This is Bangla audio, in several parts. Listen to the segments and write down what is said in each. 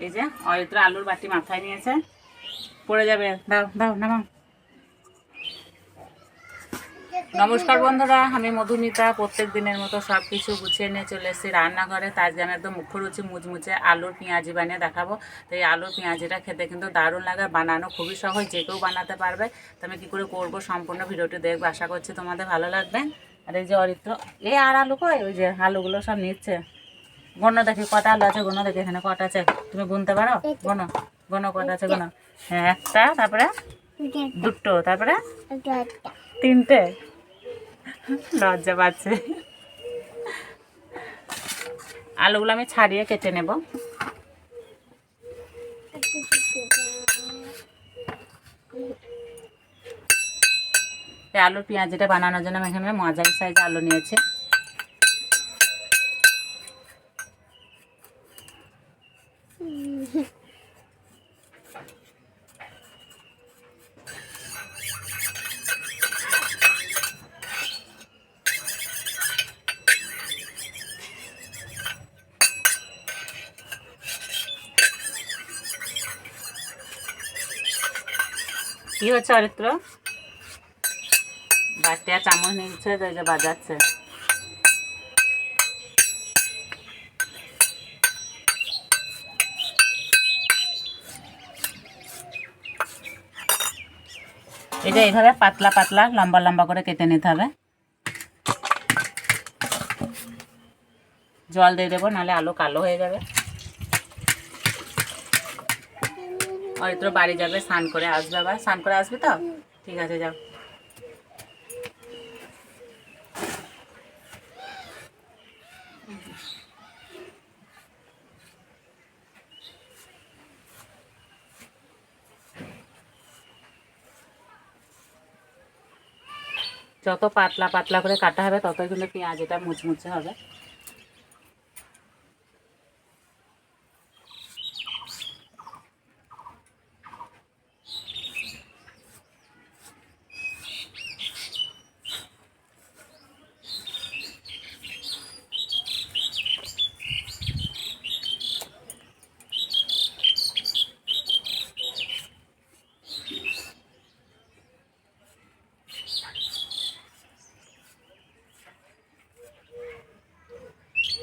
এই যে অরিত্র আলুর বাটি মাথায় নিয়েছে, পড়ে যাবে, দাও দাও নামাও। নমস্কার বন্ধুরা, আমি মধুমিতা। প্রত্যেক দিনের মতো সব কিছু গুছিয়ে নিয়ে চলে এসেছি রান্নাঘরে। তার জন্য একদম মুখরুচি মুচমুচে আলুর পেঁয়াজি বানিয়ে দেখাবো। তো এই আলুর পেঁয়াজিটা খেতে কিন্তু দারুণ লাগে, বানানো খুবই সহজ, যে কেউ বানাতে পারবে। তো আমি কী করে করবো সম্পূর্ণ ভিডিওটি দেখবো, আশা করছি তোমাদের ভালো লাগবে। আর এই যে অরিত্র, এই আর আলু কই, ওই যে আলুগুলো সব নিচ্ছে। গণ দেখি কটা আলু আছে, গণ দেখি এখানে কটা আছে, তুমি গুনতে পারো? গণ গণ কটা আছে, গণ। হ্যাঁ, একটা, তারপরে দুটো, তারপরে তিনটে। লজ্জা পাচ্ছে। আলুগুলো আমি ছাড়িয়ে কেটে নেব। আলুর পেঁয়াজিটা বানানোর জন্য আমি এখানে মাঝারি সাইজ আলু নিয়েছি। কি হচ্ছে অরিত্র? বাটি আর চামচ নিচ্ছে, তো এই যে বাজাচ্ছে। এটা এইভাবে পাতলা পাতলা লম্বা লম্বা করে কেটে নিতে হবে। জল দিয়ে দেবো, নাহলে আলু কালো হয়ে যাবে। অরিত্র বাড়ি যাবে, স্নান করে আসবে, আবার স্নান করে আসবে তো? ঠিক আছে, যাও। যত পাতলা পাতলা করে কাটা হবে ততই কিন্তু পেঁয়াজিটা মুচমুচে হবে।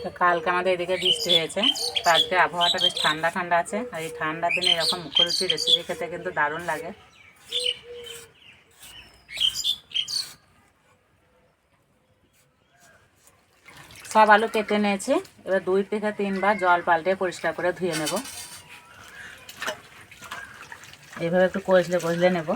তো কালকে আমাদের এদিকে বৃষ্টি হয়েছে, তো আজকে আবহাওয়াটা বেশ ঠান্ডা ঠান্ডা আছে। আর এই ঠান্ডার দিনে এরকম মুখরুচি রেসিপি খেতে কিন্তু দারুণ লাগে। সব আলু কেটে নিয়েছি, এবার 2 থেকে 3 বার জল পাল্টে পরিষ্কার করে ধুয়ে নেব। এইভাবে একটু কষলে কষলে নেব।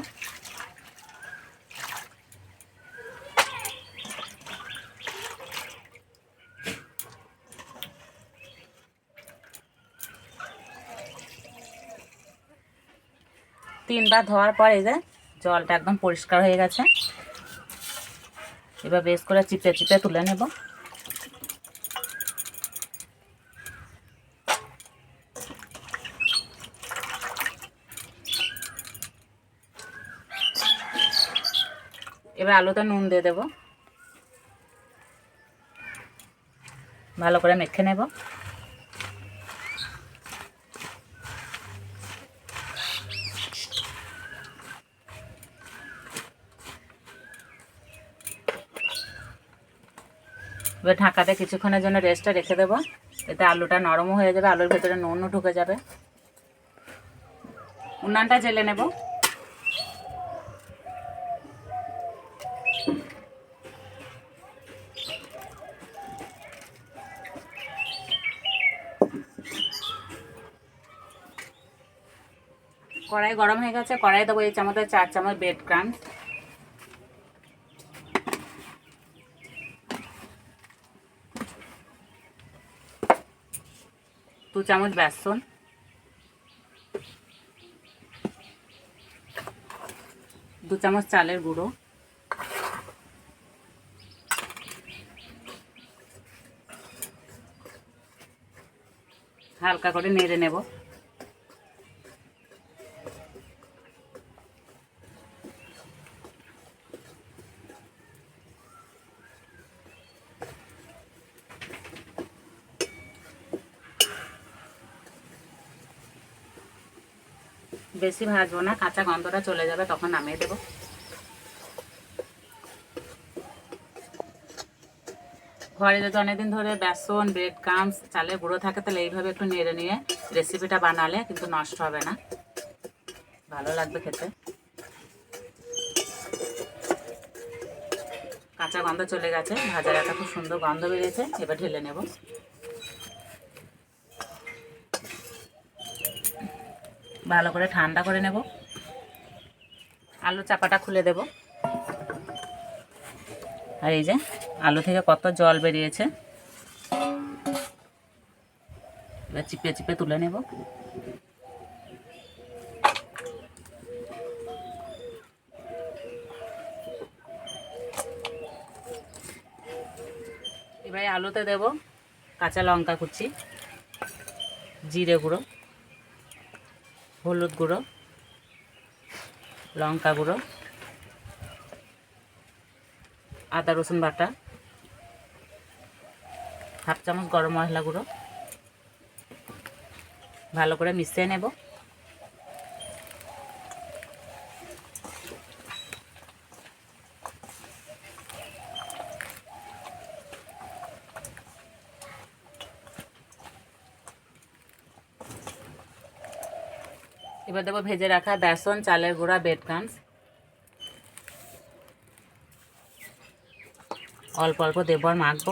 তিনবার ধোয়ার পর এই যে জলটা একদম পরিষ্কার হয়ে গেছে। এবার বেশ করে চিপে চিপে তুলে নেব। এবার আলুতে নুন দিয়ে দেব, ভালো করে মেখে নেব। এবার ঢাকাতে কিছুক্ষণের জন্য রেস্টে রেখে দেবো, এতে আলুটা নরমও হয়ে যাবে, আলুর ভেতরে নুনও ঢুকে যাবে। উনানটা জেলে নেব। কড়াই গরম হয়ে গেছে, কড়াই দেবো এই চামচে 4 চামচ ব্রেড ক্রাম্বস, 2 চামচ বেসন, 2 চামচ চালের গুঁড়ো, হালকা করে নেড়ে নেব। বেশি ভাজবো না, কাঁচা গন্ধটা চলে যাবে, তখন নামিয়ে দেবো। ঘরে যদি অনেকদিন ধরে বেসন, ব্রেড ক্রাম্বস, চালের গুঁড়ো থাকে, তাহলে এইভাবে একটু নেড়ে নিয়ে রেসিপিটা বানালে কিন্তু নষ্ট হবে না, ভালো লাগবে খেতে। কাঁচা গন্ধ চলে গেছে, ভাজার একটা খুব সুন্দর গন্ধ বেরিয়েছে। এবার ঢেলে নেব। ভালো করে ঠান্ডা করে নেব। আলু চাপাটা খুলে দেব। আর এই যে আলু থেকে কত জল বেরিয়েছে, এবার চিপে চিপে তুলে নেব। এবারে আলুতে দেব কাঁচা লঙ্কা কুচি, জিরে গুঁড়ো, হলুদ গুঁড়ো, লঙ্কা গুঁড়ো, আদা রসুন বাটা, হাফ চামচ গরম মশলা গুঁড়ো, ভালো করে মিশিয়ে নেব। এবার দেবো ভেজে রাখা বেসন, চালের গুঁড়া, ব্রেড ক্রাম্বস, অল্প অল্প দেবো আর মাখবো।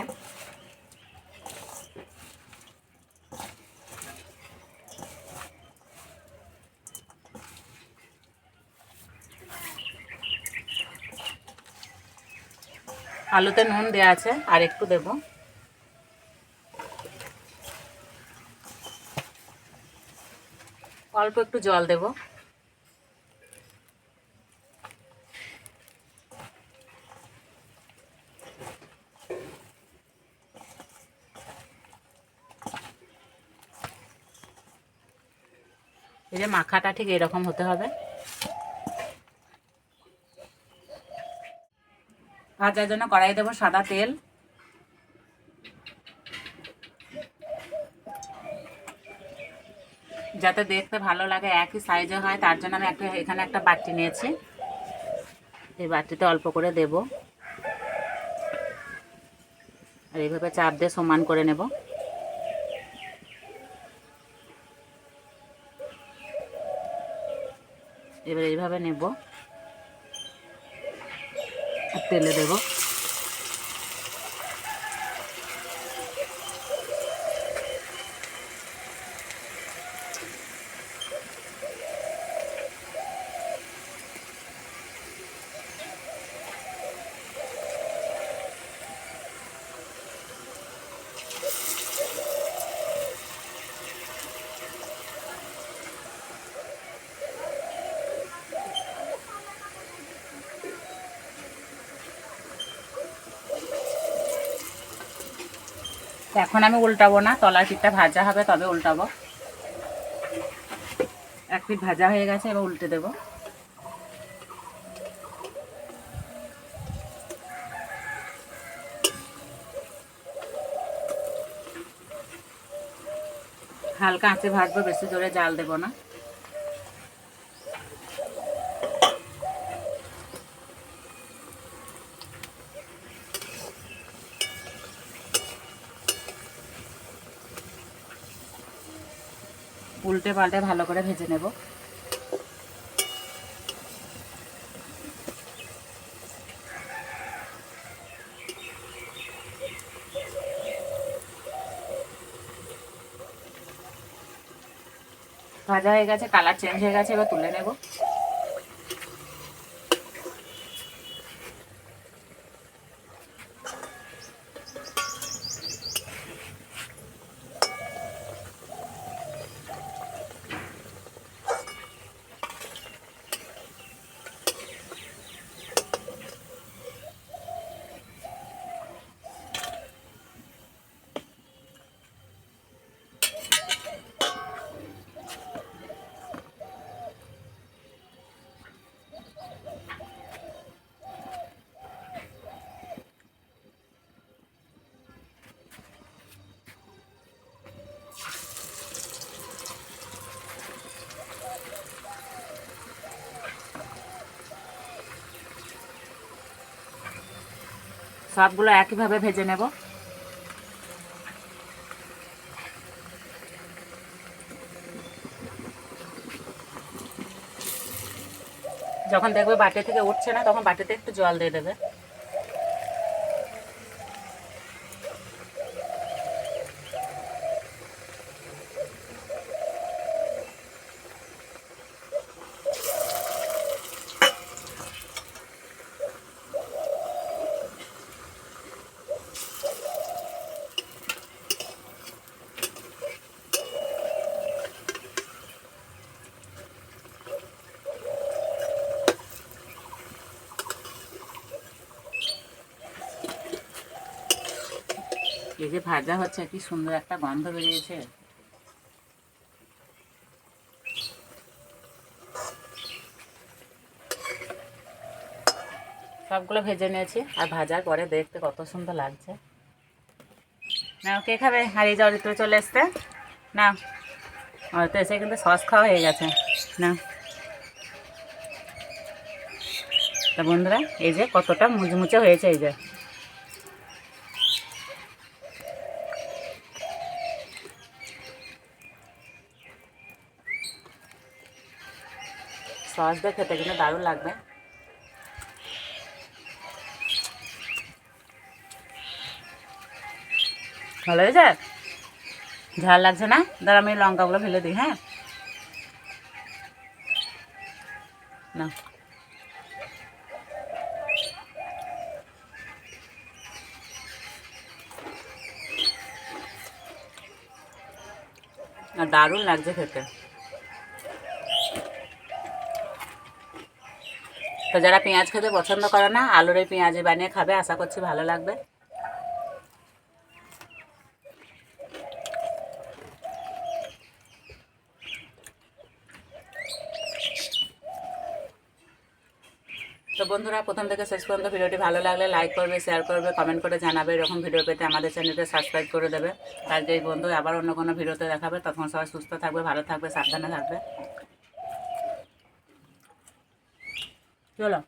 আলুতে নুন দেওয়া আছে, আর একটু দেব। অল্প একটু জল দেব। এই যে মাখাটা ঠিক এরকম হতে হবে। ভাজার জন্য কড়াই দেবো সাদা তেল। যাতে দেখতে ভালো লাগে, একই সাইজে হয়, তার জন্য আমি এখানে একটা বাটি নিয়েছি। এই বাটিতে অল্প করে দেব, আর এইভাবে চাপ দিয়ে সমান করে নেব। এবার এইভাবে নেব, তেলে দেব। এখন আমি উল্টাবো না, তলার পিঠটা ভাজা হবে তবে উল্টাবো। এক পিঠ ভাজা হয়ে গেছে, এবার উল্টে দেব। হালকা আঁচে ভাজবো, বেশি জোরে জাল দেব না। উল্টে পাল্টে ভালো করে ভেজে নেব। ভাজা হয়ে গেছে, কালার চেঞ্জ হয়ে গেছে, এবার তুলে নেব। সবগুলো একইভাবে ভেজে নেব। যখন দেখবে বাটি থেকে উঠছে না তখন বাটিতে একটু জল দিয়ে দেবে। এই যে ভাজা হচ্ছে কি সুন্দর একটা গন্ধ বেরিয়েছে। সবগুলো ভেজে নিয়েছি আর ভাজার পরে দেখতে কত সুন্দর লাগছে। না কে খাবে? হারিয়ে যাওয়ার ভিতরে চলে এসছে না, হয়তো এসে কিন্তু সস খাওয়া হয়ে গেছে না। তা বন্ধুরা এই যে কতটা মুচমুচে হয়েছে, এই যে সস দিয়ে খেতে কিন্তু দারুণ লাগবে। ভালো হয়েছে? ঝাল লাগছে না? দাঁড়া আমি লঙ্কাগুলো ফেলে দিই। হ্যাঁ না, দারুণ লাগছে খেতে। তো যারা পেঁয়াজ খেতে পছন্দ করে না, আলুর এই পেঁয়াজি বানিয়ে খাবে, আশা করছি ভালো লাগবে। তো বন্ধুরা প্রথম থেকে শেষ পর্যন্ত ভিডিওটি ভালো লাগলে লাইক করবে, শেয়ার করবে, কমেন্ট করে জানাবে। এরকম ভিডিও পেতে আমাদের চ্যানেলটা সাবস্ক্রাইব করে দেবে। আর যেই বন্ধু আবার অন্য কোনো ভিডিওতে দেখাবে, তখন সবাই সুস্থ থাকবে, ভালো থাকবে, সাবধানে থাকবে। চলো।